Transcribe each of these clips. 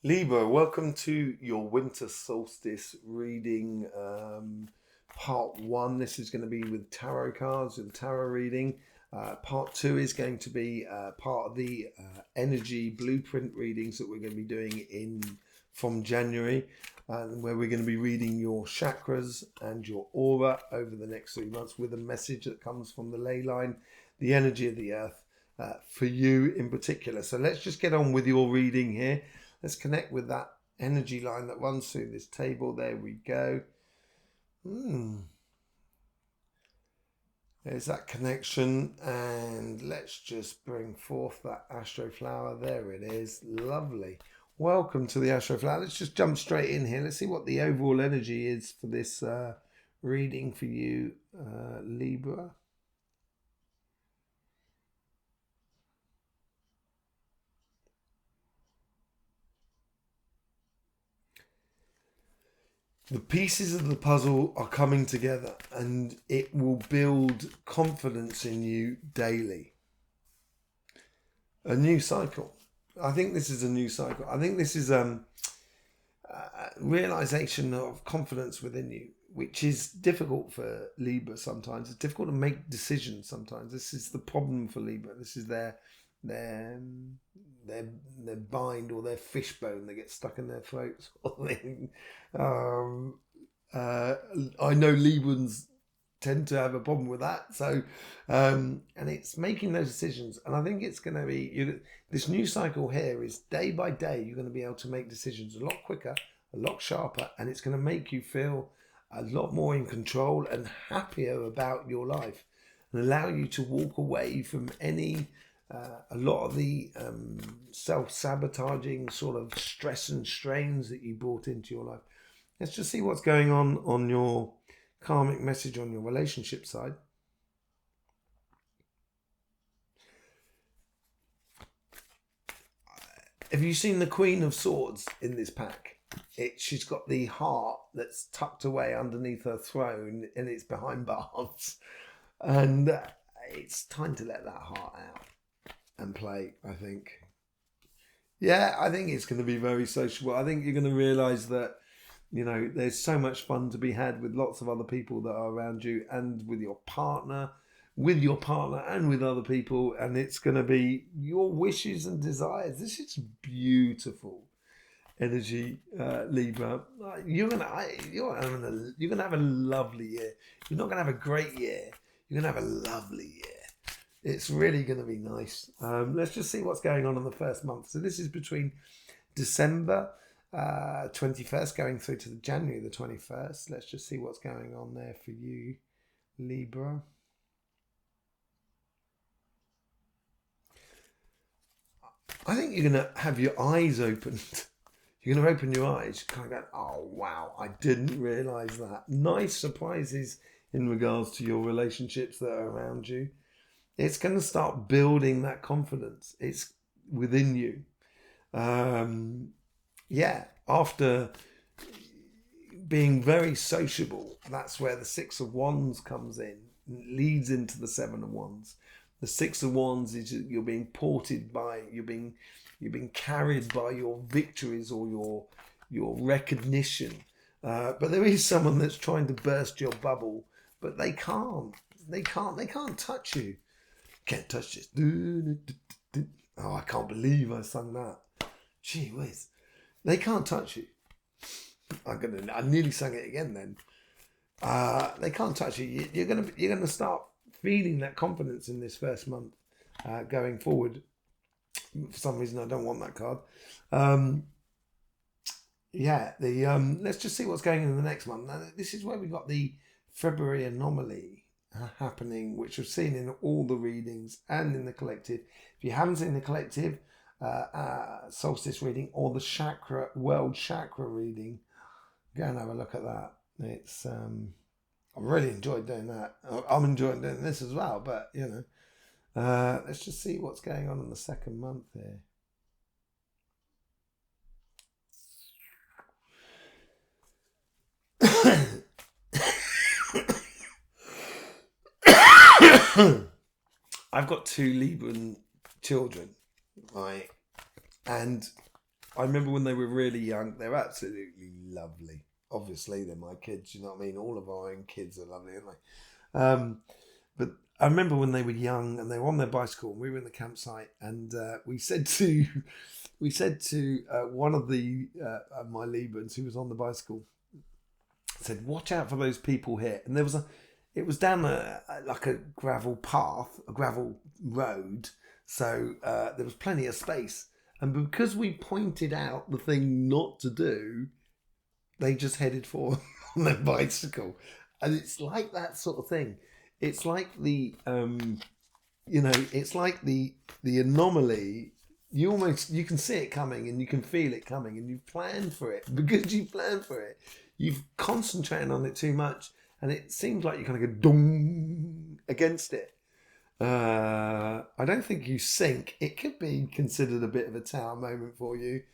Libra, welcome to your winter solstice reading, part one. This is going to be with tarot cards, with tarot reading. Part two is going to be part of the energy blueprint readings that we're going to be doing from January, where we're going to be reading your chakras and your aura over the next 3 months with a message that comes from the ley line, the energy of the earth, for you in particular. So let's just get on with your reading here. Let's connect with that energy line that runs through this table. There we go. There's that connection. And let's just bring forth that Astroflower. There it is. Lovely. Welcome to the Astroflower. Let's just jump straight in here. Let's see what the overall energy is for this reading for you, Libra. The pieces of the puzzle are coming together and it will build confidence in you daily. A new cycle. I think this is a new cycle. I think this is a realization of confidence within you, which is difficult for Libra sometimes. It's difficult to make decisions sometimes. This is the problem for Libra. This is their bind or their fishbone that gets stuck in their throats. I know Libyans tend to have a problem with that. So, and it's making those decisions. And I think it's going to be, this new cycle here is day by day, you're going to be able to make decisions a lot quicker, a lot sharper, and it's going to make you feel a lot more in control and happier about your life and allow you to walk away from a lot of the self-sabotaging sort of stress and strains that you brought into your life. Let's just see what's going on your karmic message on your relationship side. Have you seen the Queen of Swords in this pack? She's got the heart that's tucked away underneath her throne and it's behind bars. And it's time to let that heart out and play, I think. Yeah, I think it's going to be very sociable. I think you're going to realise that, there's so much fun to be had with lots of other people that are around you and with your partner and with other people. And it's going to be your wishes and desires. This is beautiful energy, Libra. You're gonna have a lovely year. You're not gonna have a great year. You're gonna have a lovely year. It's really going to be nice. Let's just see what's going on in the first month. So this is between December 21st going through to January the 21st. Let's just see what's going on there for you, Libra. I think you're going to have your eyes opened. You're going to open your eyes, kind of go, oh, wow, I didn't realise that. Nice surprises in regards to your relationships that are around you. It's going to start building that confidence. It's within you. After being very sociable, that's where the Six of Wands comes in, leads into the Seven of Wands. The Six of Wands is you're being you're being carried by your victories or your recognition. But there is someone that's trying to burst your bubble, but they can't. They can't touch you. Can't touch this. Oh, I can't believe I sung that. Gee whiz. They can't touch you. I nearly sang it again then. They can't touch you. You're gonna start feeling that confidence in this first month going forward. For some reason I don't want that card. Let's just see what's going on in the next month. Now, this is where we got the February anomaly happening, which we've seen in all the readings and in the collective. If you haven't seen the collective solstice reading or the world chakra reading, go and have a look at that. It's I really enjoyed doing that. I'm enjoying doing this as well, but let's just see what's going on in the second month here. I've got two Libran children, right? And I remember when they were really young, they're absolutely lovely. Obviously, they're my kids, you know what I mean? All of our own kids are lovely, aren't they? But I remember when they were young and they were on their bicycle and we were in the campsite, and we said to one of the my Librans who was on the bicycle, said, "Watch out for those people here." And it was down like a gravel path, a gravel road, so there was plenty of space. And because we pointed out the thing not to do, they just headed forward on their bicycle. And it's like that sort of thing. It's like the it's like the anomaly. You can see it coming and you can feel it coming, and you've planned for it. Because you planned for it, you've concentrated on it too much, and it seems like you kind of go dong against it. I don't think you sink. It could be considered a bit of a tower moment for you.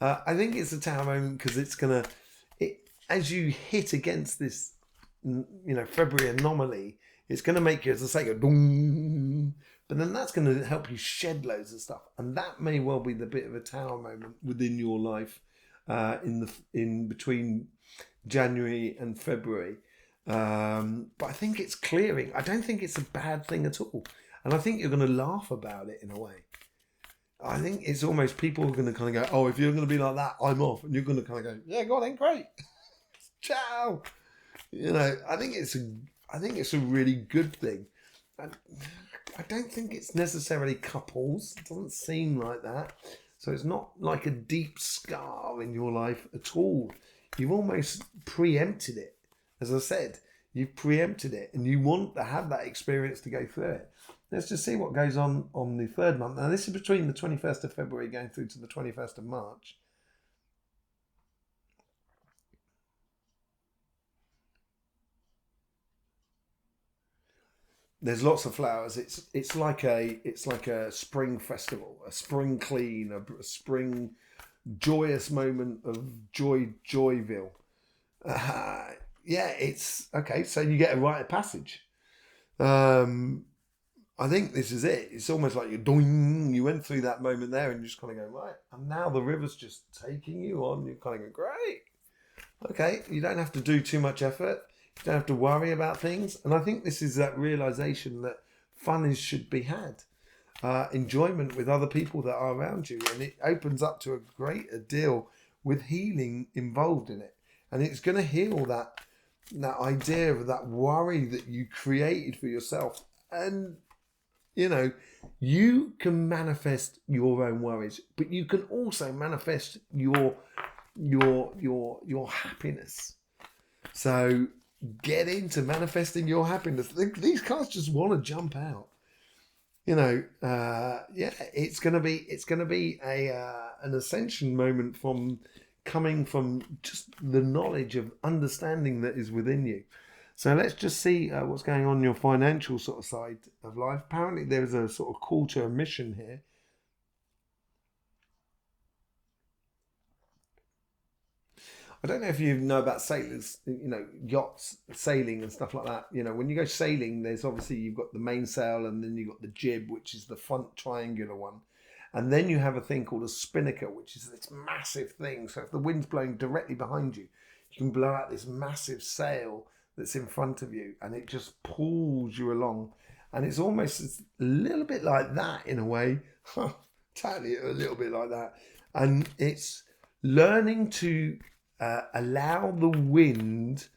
I think it's a tower moment because as you hit against this, February anomaly, it's going to make you, as I say, go dong. But then that's going to help you shed loads of stuff, and that may well be the bit of a tower moment within your life in between January and February. But I think it's clearing. I don't think it's a bad thing at all. And I think you're going to laugh about it in a way. I think it's almost people are going to kind of go, oh, if you're going to be like that, I'm off. And you're going to kind of go, yeah, go on then, great. Ciao. I think it's a really good thing. And I don't think it's necessarily couples. It doesn't seem like that. So it's not like a deep scar in your life at all. You've almost preempted it. As I said, you've preempted it and you want to have that experience to go through it. Let's just see what goes on the third month. Now, this is between the 21st of February going through to the 21st of March. There's lots of flowers. It's like a spring festival, a spring clean, a spring joyous moment of Joyville. Yeah, it's okay. So you get a rite of passage. I think this is it. It's almost like you went through that moment there, and you just kind of go, right, and now the river's just taking you on. You kind of go, great. Okay, you don't have to do too much effort. You don't have to worry about things. And I think this is that realization that fun should be had. Enjoyment with other people that are around you. And it opens up to a greater deal with healing involved in it. And it's going to heal that idea of that worry that you created for yourself. And, you can manifest your own worries, but you can also manifest your happiness. So get into manifesting your happiness. These cards just want to jump out. It's gonna be an ascension moment coming from just the knowledge of understanding that is within you. So let's just see what's going on your financial sort of side of life. Apparently there's a sort of call to a mission here. I don't know if you know about sailors, yachts, sailing and stuff like that. When you go sailing, there's obviously you've got the mainsail and then you've got the jib, which is the front triangular one. And then you have a thing called a spinnaker, which is this massive thing. So if the wind's blowing directly behind you, you can blow out this massive sail that's in front of you and it just pulls you along. And it's almost a little bit like that in a way. Totally a little bit like that. And it's learning to allow the wind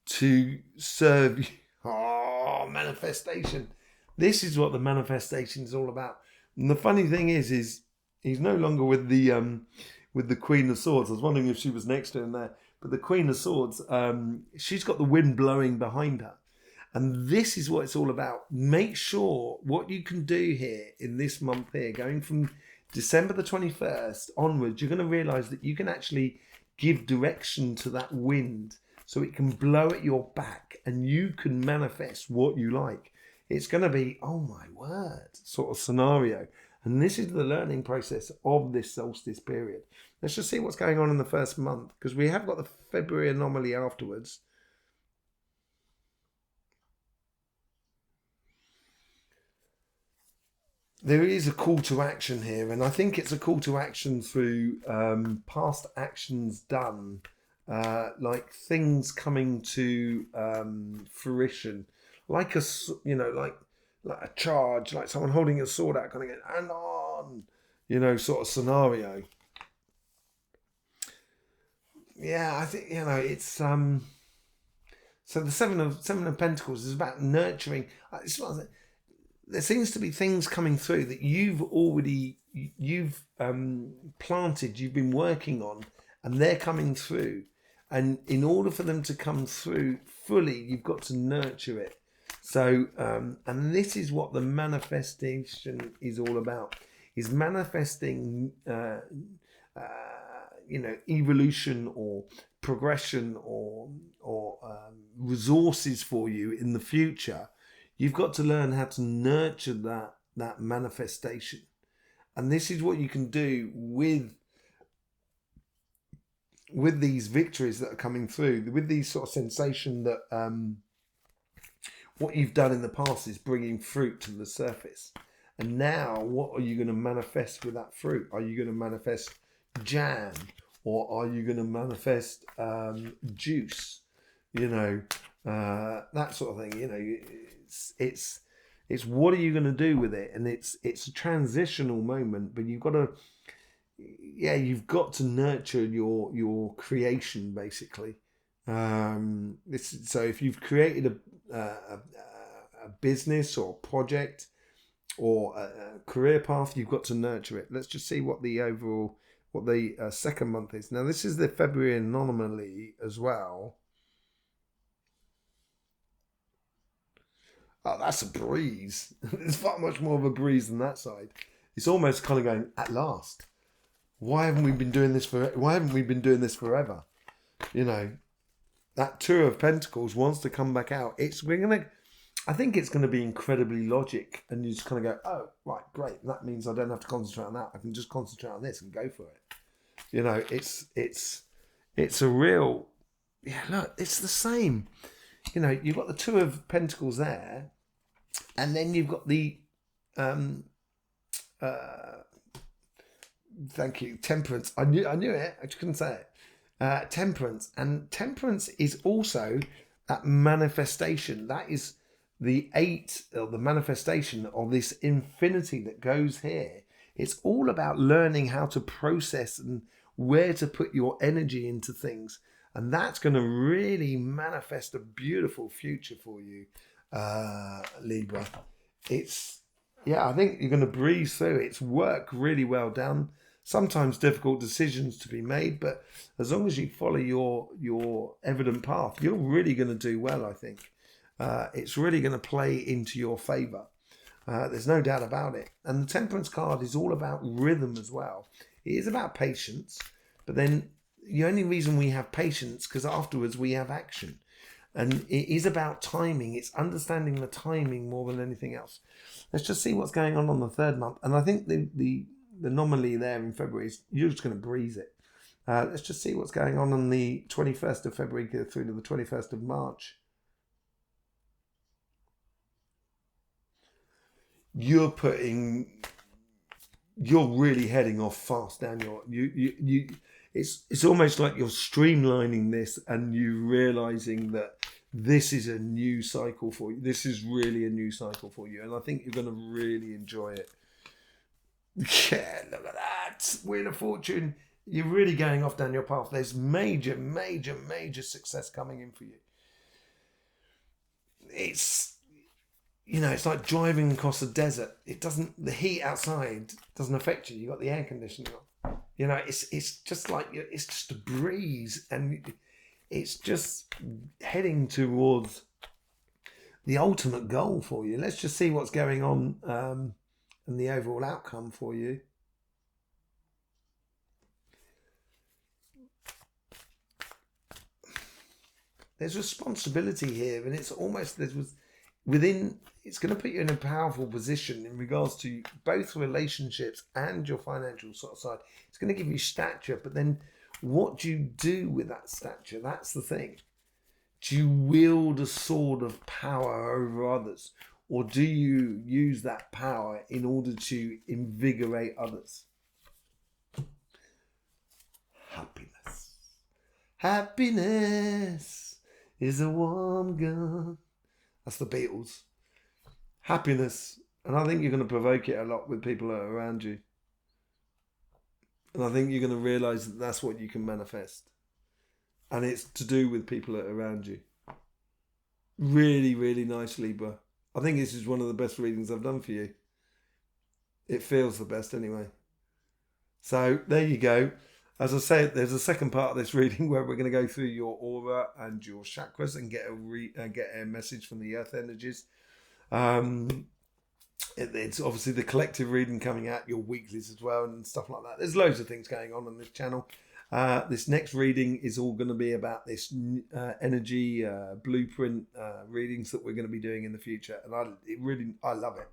to serve you. Oh, manifestation. This is what the manifestation is all about. And the funny thing is he's no longer with the Queen of Swords. I was wondering if she was next to him there. But the Queen of Swords, she's got the wind blowing behind her. And this is what it's all about. Make sure what you can do here in this month here, going from December the 21st onwards, you're going to realize that you can actually give direction to that wind so it can blow at your back and you can manifest what you like. It's going to be, oh my word, sort of scenario. And this is the learning process of this solstice period. Let's just see what's going on in the first month, because we have got the February anomaly afterwards. there is a call to action here, and I think it's a call to action through past actions done, like things coming to fruition, like like a charge, like someone holding a sword out, kind of going, and on, sort of scenario. Yeah, I think it's so the seven of Pentacles is about nurturing. There seems to be things coming through that you've planted, you've been working on, and they're coming through. And in order for them to come through fully, you've got to nurture it. So, and this is what the manifestation is all about: is manifesting, evolution or progression or resources for you in the future. You've got to learn how to nurture that manifestation. And this is what you can do with these victories that are coming through, with these sort of sensation that what you've done in the past is bringing fruit to the surface. And now what are you going to manifest with that fruit? Are you going to manifest jam, or are you going to manifest juice? That sort of thing. It's what are you going to do with it? And it's a transitional moment, but you've got to nurture your creation, basically. So if you've created a business or a project or a career path, you've got to nurture it. Let's just see what the second month is. Now, this is the February anomaly as well. Oh, that's a breeze. It's far much more of a breeze than that side. It's almost kind of going, at last. Why haven't we been doing this forever? That Two of Pentacles wants to come back out. I think it's going to be incredibly logic, and you just kind of go, oh, right, great. That means I don't have to concentrate on that. I can just concentrate on this and go for it. It's a real, look, it's the same. You've got the Two of Pentacles there, and then you've got the thank you, Temperance. I knew it. I just couldn't say it. Temperance, and Temperance is also that manifestation. That is the 8, or the manifestation of this infinity that goes here. It's all about learning how to process and where to put your energy into things. And that's going to really manifest a beautiful future for you, Libra. I think you're going to breeze through. It's work really well done. Sometimes difficult decisions to be made, but as long as you follow your evident path, you're really going to do well, I think. It's really going to play into your favour. There's no doubt about it. And the Temperance card is all about rhythm as well. It is about patience, but then the only reason we have patience because afterwards we have action, and it is about timing. It's understanding the timing more than anything else. Let's just see what's going on the third month, and I think the anomaly there in February is you're just going to breeze it. Let's just see what's going on the 21st of February through to the 21st of March. You're really heading off fast down it's almost like you're streamlining this, and you realizing that this is a new cycle for you. This is really a new cycle for you, and I think you're going to really enjoy it. Yeah, look at that. Wheel of Fortune. You're really going off down your path. There's major, major, major success coming in for you. It's like driving across the desert. The heat outside doesn't affect you. You've got the air conditioning on. It's just like, it's just a breeze, and it's just heading towards the ultimate goal for you. Let's just see what's going on and the overall outcome for you. There's responsibility here, and it's almost it's going to put you in a powerful position in regards to both relationships and your financial sort of side. It's going to give you stature, but then what do you do with that stature? That's the thing. Do you wield a sword of power over others, or do you use that power in order to invigorate others? Happiness. Happiness is a warm gun. That's the Beatles. Happiness. And I think you're going to provoke it a lot with people that are around you. And I think you're going to realise that that's what you can manifest. And it's to do with people that are around you. Really, really nice, Libra. I think this is one of the best readings I've done for you. It feels the best anyway. So there you go. As I said, there's a second part of this reading where we're going to go through your aura and your chakras and get a message from the earth energies. It's obviously the collective reading coming out, your weeklies as well and stuff like that. There's loads of things going on this channel. This next reading is all going to be about this energy blueprint readings that we're going to be doing in the future. And I love it.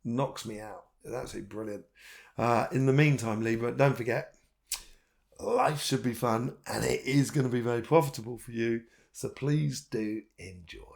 Knocks me out. It's absolutely brilliant. In the meantime, Libra, don't forget, life should be fun and it is going to be very profitable for you. So please do enjoy.